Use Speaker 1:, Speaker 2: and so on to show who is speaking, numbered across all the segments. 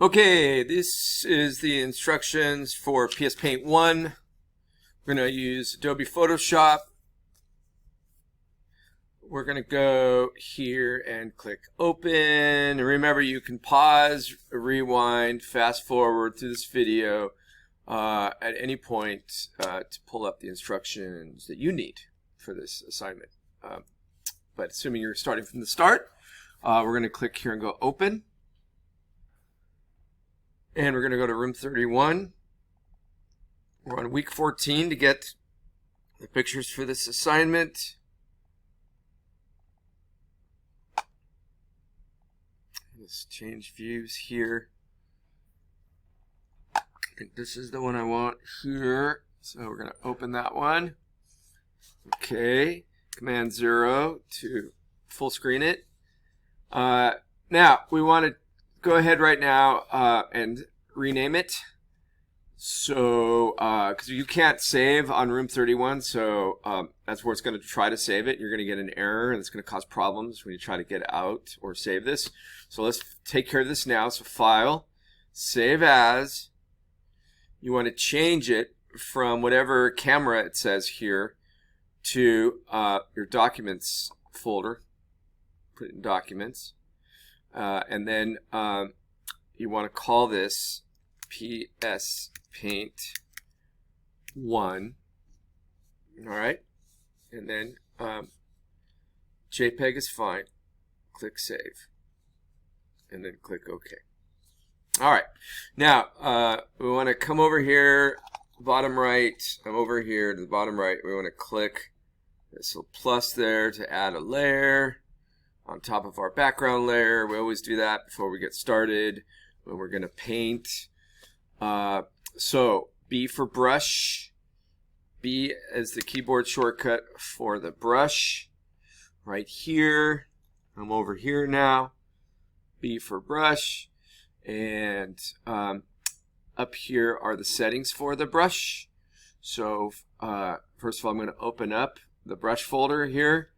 Speaker 1: Okay, this is the instructions for PsPaint1. We're going to use Adobe Photoshop. We're going to go here and click open. And remember, you can pause, rewind, fast forward through this video at any point to pull up the instructions that you need for this assignment. But assuming you're starting from the start, we're going to click here and go open. And we're going to go to room 31. We're on week 14 to get the pictures for this assignment. Let's change views here. I think this is the one I want here. So we're going to open that one. Okay. Command 0 to full screen it. Now, we want to go ahead right now and rename it. So, because you can't save on room 31, so that's where it's going to try to save it. You're going to get an error, and it's going to cause problems when you try to get out or save this. So let's take care of this now. So File, Save As. You want to change it from whatever camera it says here to your Documents folder. Put it in Documents. And then you want to call this PsPaint1. All right, and then JPEG is fine. Click Save, and then click OK. All right, now we want to come over here, bottom right. I'm over here to the bottom right. We want to click this little plus there to add a layer on top of our background layer. We always do that before we get started when we're going to paint. So B for brush. B is the keyboard shortcut for the brush. Right here. I'm over here now. B for brush. And up here are the settings for the brush. So first of all, I'm going to open up the brush folder here.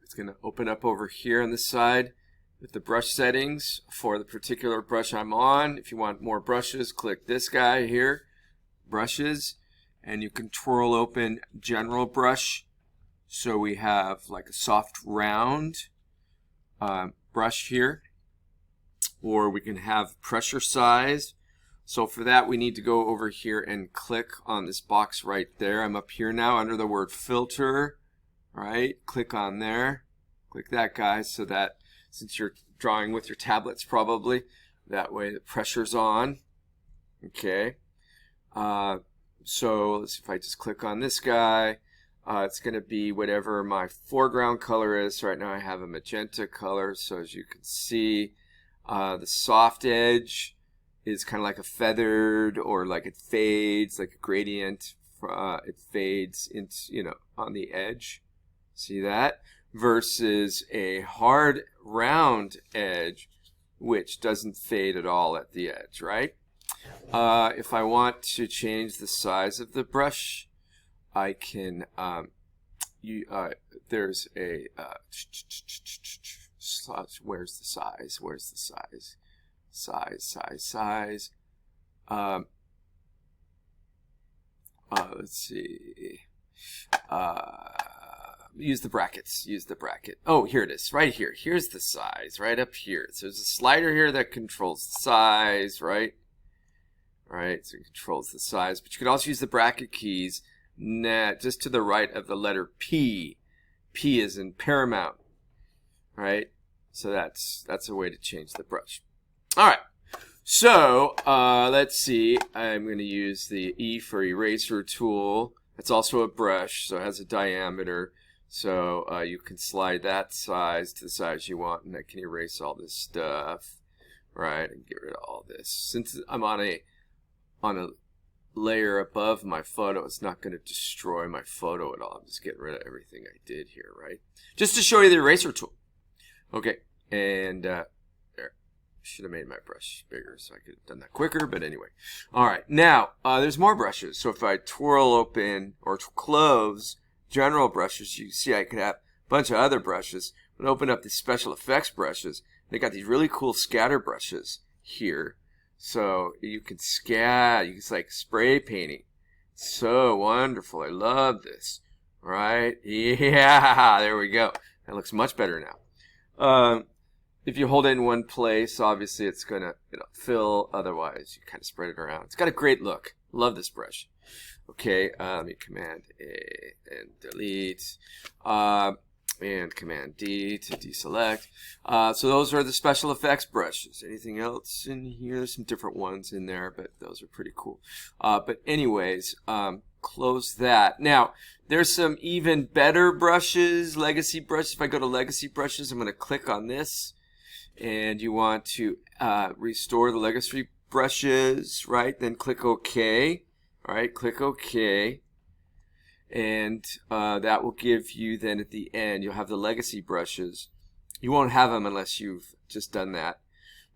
Speaker 1: It's going to open up over here on this side with the brush settings for the particular brush I'm on. If you want more brushes, click this guy here, brushes, and you can twirl open general brush. So we have like a soft round brush here, or we can have pressure size. So for that, we need to go over here and click on this box right there. I'm up here now under the word filter. Right, click on there, click that guy, so that since you're drawing with your tablets probably, that way the pressure's on. Okay, so let's see if I just click on this guy. It's going to be whatever my foreground color is. Right now I have a magenta color, so as you can see, the soft edge is kind of like a feathered, or like it fades, like a gradient. It fades into, on the edge. See that? Versus a hard round edge which doesn't fade at all at the edge, right? If I want to change the size of the brush, I can there's a where's the size? Where's the size? Size. Let's see. Use the brackets. Use the bracket. Oh, here it is. Right here. Here's the size. Right up here. So there's a slider here that controls the size, right? Right. So it controls the size. But you could also use the bracket keys just to the right of the letter P. P is in paramount. Right? So that's a way to change the brush. All right. So let's see. I'm going to use the E for eraser tool. It's also a brush, so it has a diameter. So you can slide that size to the size you want, and that can erase all this stuff, right? And get rid of all this. Since I'm on a layer above my photo, it's not going to destroy my photo at all. I'm just getting rid of everything I did here, right? Just to show you the eraser tool. Okay, and there. Should have made my brush bigger so I could have done that quicker, but anyway. All right, now there's more brushes. So if I twirl open or close general brushes, you see I could have a bunch of other brushes. But open up the special effects brushes. They got these really cool scatter brushes here. So you can scan, it's like spray painting. So wonderful. I love this. Right? Yeah, there we go. That looks much better now. If you hold it in one place, obviously it's going to fill. Otherwise, you kind of spread it around. It's got a great look. Love this brush. Okay, let me Command A and delete. And Command D to deselect. So those are the special effects brushes. Anything else in here? There's some different ones in there, but those are pretty cool. But anyways, close that. Now, there's some even better brushes, legacy brushes. If I go to legacy brushes, I'm going to click on this. And you want to restore the legacy brushes, right? Then click OK. All right, click OK. And that will give you then at the end, you'll have the legacy brushes. You won't have them unless you've just done that.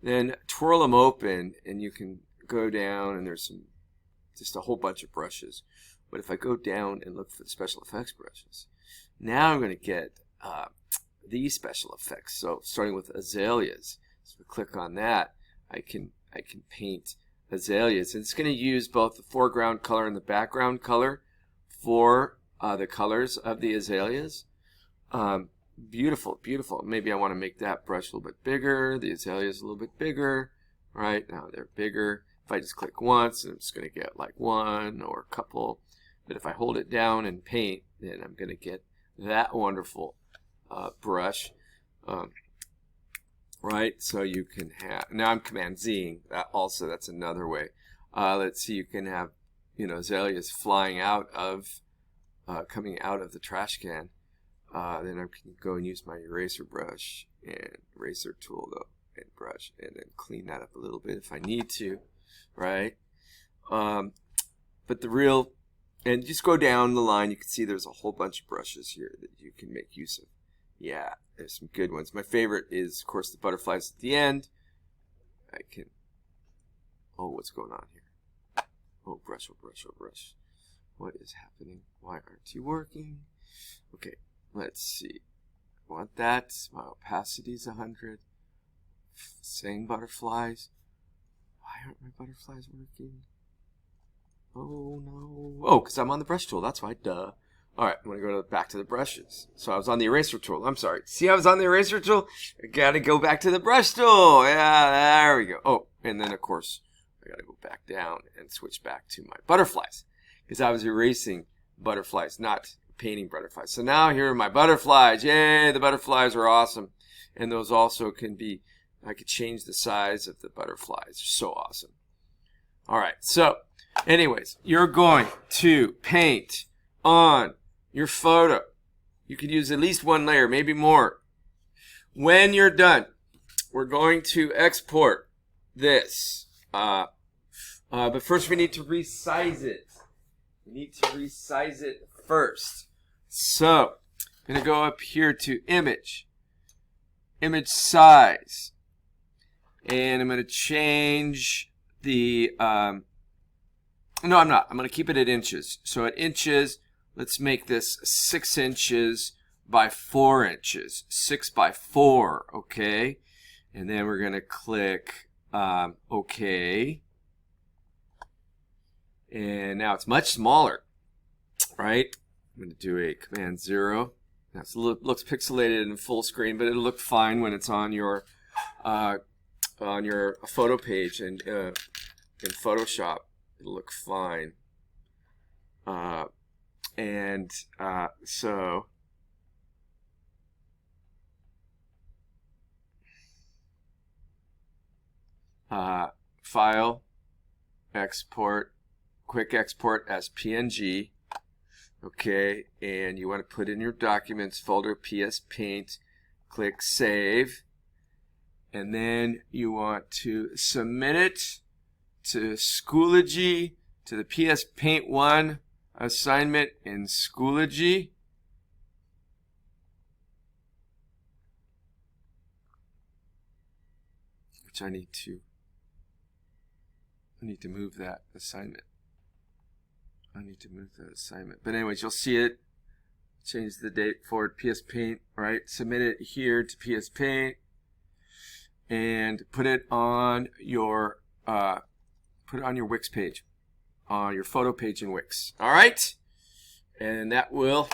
Speaker 1: Then twirl them open and you can go down and there's just a whole bunch of brushes. But if I go down and look for the special effects brushes, now I'm going to get these special effects. So starting with azaleas. So if I click on that, I can paint azaleas. And it's going to use both the foreground color and the background color for the colors of the azaleas. Beautiful, beautiful. Maybe I want to make that brush a little bit bigger, the azaleas a little bit bigger. Right now they're bigger. If I just click once, I'm just going to get like one or a couple. But if I hold it down and paint, then I'm going to get that wonderful brush. Right, so you can have, now I'm Command Z, that's another way. Let's see, you can have azaleas flying out of, coming out of the trash can. Then I can go and use my eraser brush and eraser tool and brush and then clean that up a little bit if I need to, right? But the real, and just go down the line, you can see there's a whole bunch of brushes here that you can make use of. Yeah, there's some good ones. My favorite is, of course, the butterflies at the end. I can, oh, what's going on here? Oh, brush, oh, brush, oh, brush. What is happening? Why aren't you working? Okay, let's see. I want that. My opacity is 100. Saying butterflies. Why aren't my butterflies working? Oh, no. Oh, because I'm on the brush tool. That's why, duh. All right, I'm going to go back to the brushes. So I was on the eraser tool. I'm sorry. See, I was on the eraser tool? I got to go back to the brush tool. Yeah, there we go. Oh, and then, of course, I got to go back down and switch back to my butterflies because I was erasing butterflies, not painting butterflies. So now here are my butterflies. Yay, the butterflies are awesome. And those also can be, I could change the size of the butterflies. They're so awesome. All right, so anyways, you're going to paint on your photo. You could use at least one layer, maybe more. When you're done, we're going to export this. But first we need to resize it. We need to resize it first. So I'm going to go up here to Image, Image Size. And I'm going to change the, no, I'm not. I'm going to keep it at inches. So at inches, let's make this 6 inches by 4 inches. 6 by 4, okay? And then we're going to click OK. And now it's much smaller, right? I'm going to do a Command 0. Now it looks pixelated in full screen, but it'll look fine when it's on your photo page and in Photoshop. It'll look fine. So File, Export, Quick Export as PNG. Okay, and you want to put in your Documents folder, PS Paint, click Save, and then you want to submit it to Schoology, to the PsPaint1 assignment in Schoology. Which I need to move that assignment. But anyways, you'll see it. Change the date for PsPaint, right? Submit it here to PsPaint and put it on your put it on your Wix page, your photo page in Wix. All right, and that will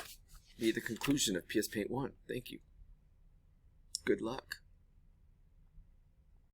Speaker 1: be the conclusion of PsPaint1. Thank you. Good luck.